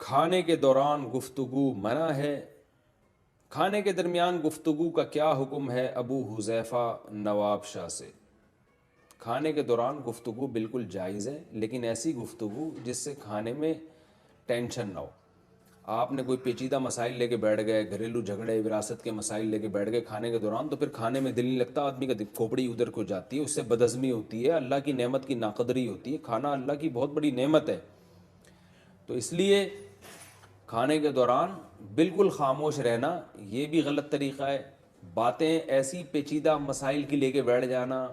کھانے کے دوران گفتگو منع ہے۔ کھانے کے درمیان گفتگو کا کیا حکم ہے ابو حذیفہ نواب شاہ سے؟ کھانے کے دوران گفتگو بالکل جائز ہے، لیکن ایسی گفتگو جس سے کھانے میں ٹینشن نہ ہو۔ آپ نے کوئی پیچیدہ مسائل لے کے بیٹھ گئے، گھریلو جھگڑے، وراثت کے مسائل لے کے بیٹھ گئے کھانے کے دوران، تو پھر کھانے میں دل نہیں لگتا، آدمی کا کھوپڑی ادھر کو جاتی ہے، اس سے بدہضمی ہوتی ہے، اللہ کی نعمت کی ناقدری ہوتی ہے۔ کھانا اللہ کی بہت بڑی نعمت ہے، تو اس لیے کھانے کے دوران بالکل خاموش رہنا یہ بھی غلط طریقہ ہے۔ باتیں ایسی پیچیدہ مسائل کی لے کے بیٹھ جانا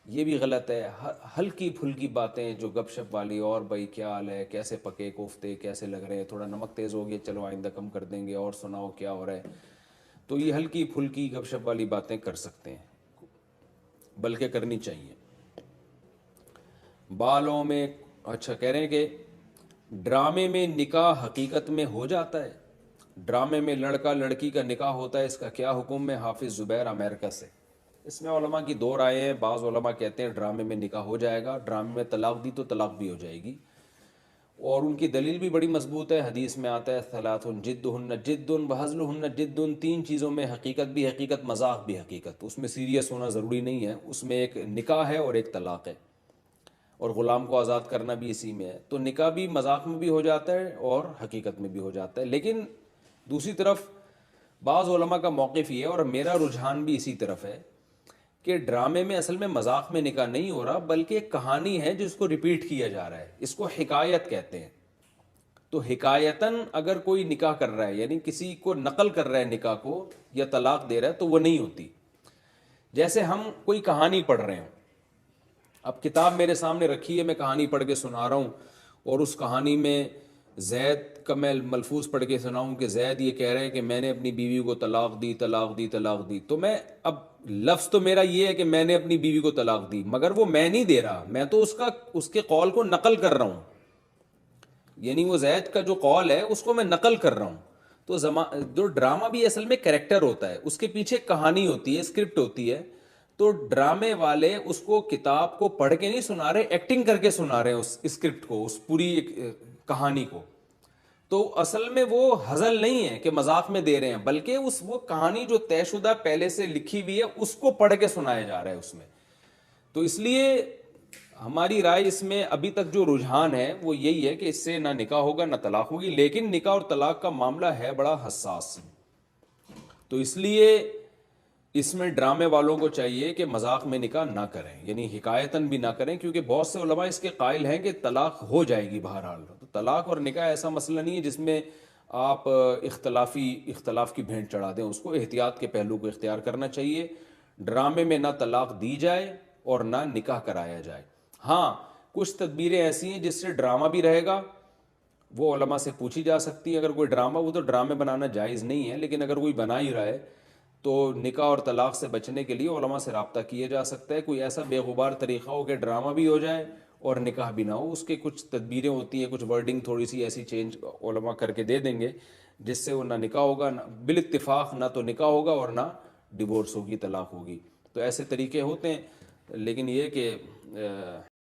یہ بھی غلط ہے۔ ہلکی پھلکی باتیں جو گپ شپ والی، اور بھائی کیا حال ہے، کیسے پکے کوفتے، کیسے لگ رہے ہیں، تھوڑا نمک تیز ہو گیا، چلو آئندہ کم کر دیں گے، اور سناؤ کیا ہو رہا ہے، تو یہ ہلکی پھلکی گپ شپ والی باتیں کر سکتے ہیں، بلکہ کرنی چاہیے۔ بالوں میں اچھا کہہ رہے ہیں کہ ڈرامے میں نکاح حقیقت میں ہو جاتا ہے؟ ڈرامے میں لڑکا لڑکی کا نکاح ہوتا ہے، اس کا کیا حکم ہے؟ حافظ زبیر امریکہ سے۔ اس میں علماء کی دو رائے ہیں۔ بعض علماء کہتے ہیں ڈرامے میں نکاح ہو جائے گا، ڈرامے میں طلاق دی تو طلاق بھی ہو جائے گی، اور ان کی دلیل بھی بڑی مضبوط ہے۔ حدیث میں آتا ہے ثلاث جدہن جد وہزلہن جد، تین چیزوں میں حقیقت بھی حقیقت، مذاق بھی حقیقت، اس میں سیریس ہونا ضروری نہیں ہے، اس میں ایک نکاح ہے اور ایک طلاق ہے، اور غلام کو آزاد کرنا بھی اسی میں ہے۔ تو نکاح بھی مذاق میں بھی ہو جاتا ہے اور حقیقت میں بھی ہو جاتا ہے۔ لیکن دوسری طرف بعض علماء کا موقف یہ ہے، اور میرا رجحان بھی اسی طرف ہے، کہ ڈرامے میں اصل میں مذاق میں نکاح نہیں ہو رہا، بلکہ ایک کہانی ہے جس کو ریپیٹ کیا جا رہا ہے، اس کو حکایت کہتے ہیں۔ تو حکایتاً اگر کوئی نکاح کر رہا ہے، یعنی کسی کو نقل کر رہا ہے نکاح کو، یا طلاق دے رہا ہے، تو وہ نہیں ہوتی۔ جیسے ہم کوئی کہانی پڑھ رہے ہیں، اب کتاب میرے سامنے رکھی ہے، میں کہانی پڑھ کے سنا رہا ہوں، اور اس کہانی میں زید کا میں ملفوظ پڑھ کے سناؤں کہ زید یہ کہہ رہے ہیں کہ میں نے اپنی بیوی کو طلاق دی طلاق دی طلاق دی، تو میں اب لفظ تو میرا یہ ہے کہ میں نے اپنی بیوی کو طلاق دی، مگر وہ میں نہیں دے رہا، میں تو اس کے قول کو نقل کر رہا ہوں، یعنی وہ زید کا جو قول ہے اس کو میں نقل کر رہا ہوں۔ تو جو ڈرامہ بھی اصل میں کریکٹر ہوتا ہے، اس کے پیچھے کہانی ہوتی ہے، اسکرپٹ ہوتی ہے، تو ڈرامے والے اس کو کتاب کو پڑھ کے نہیں سنا رہے، ایکٹنگ کر کے سنا رہے ہیں اس اسکرپٹ کو، اس پوری کہانی کو۔ تو اصل میں وہ ہزل نہیں ہے کہ مذاق میں دے رہے ہیں، بلکہ وہ کہانی جو طے شدہ پہلے سے لکھی ہوئی ہے اس کو پڑھ کے سنایا جا رہا ہے اس میں۔ تو اس لیے ہماری رائے اس میں ابھی تک جو رجحان ہے وہ یہی ہے کہ اس سے نہ نکاح ہوگا نہ طلاق ہوگی، لیکن نکاح اور طلاق کا معاملہ ہے بڑا حساس، تو اس لیے اس میں ڈرامے والوں کو چاہیے کہ مذاق میں نکاح نہ کریں، یعنی حکایتاً بھی نہ کریں، کیونکہ بہت سے علماء اس کے قائل ہیں کہ طلاق ہو جائے گی بہرحال۔ تو طلاق اور نکاح ایسا مسئلہ نہیں ہے جس میں آپ اختلاف کی بھینٹ چڑھا دیں، اس کو احتیاط کے پہلو کو اختیار کرنا چاہیے۔ ڈرامے میں نہ طلاق دی جائے اور نہ نکاح کرایا جائے۔ ہاں کچھ تدبیریں ایسی ہیں جس سے ڈرامہ بھی رہے گا، وہ علماء سے پوچھی جا سکتی ہے۔ اگر کوئی ڈرامہ، وہ تو ڈرامے بنانا جائز نہیں ہے، لیکن اگر کوئی بنا ہی رہا ہے تو نکاح اور طلاق سے بچنے کے لیے علماء سے رابطہ کیا جا سکتا ہے۔ کوئی ایسا بے غبار طریقہ ہو کہ ڈرامہ بھی ہو جائے اور نکاح بھی نہ ہو، اس کے کچھ تدبیریں ہوتی ہیں، کچھ ورڈنگ تھوڑی سی ایسی چینج علماء کر کے دے دیں گے جس سے وہ نہ نکاح ہوگا، بالاتفاق نہ تو نکاح ہوگا اور نہ ڈیورس ہوگی، طلاق ہوگی۔ تو ایسے طریقے ہوتے ہیں، لیکن یہ کہ